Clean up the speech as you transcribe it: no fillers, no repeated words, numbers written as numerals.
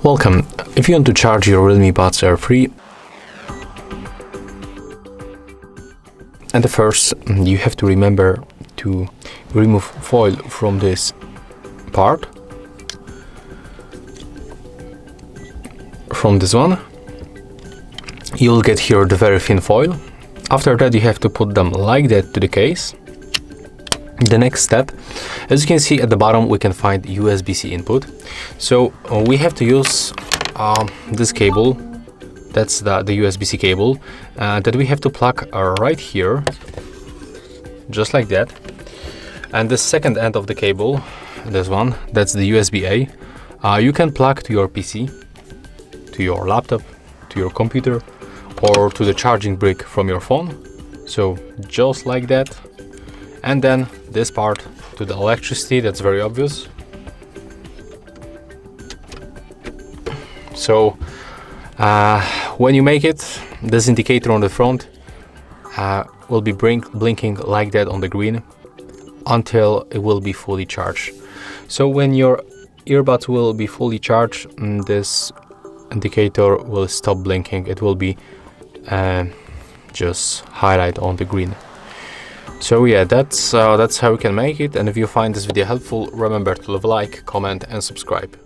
Welcome. If you want to charge your Realme Buds Air free, and the first you have to remember to remove foil from this part, from this one. You'll get here the very thin foil. After that you have to put them like that to the case. The next step, as you can see at the bottom, we can find USB-C input. So we have to use this cable. That's the USB-C cable that we have to plug right here, just like that. And the second end of the cable, this one, that's the USB-A. You can plug to your PC, to your laptop, to your computer, or to the charging brick from your phone. So just like that. And then this part to the electricity, that's very obvious. So when you make it, this indicator on the front will be blinking like that on the green until it will be fully charged. So when your earbuds will be fully charged, this indicator will stop blinking. It will be just highlight on the green. So yeah, that's how you can make it. And if you find this video helpful, remember to leave a like, comment and subscribe.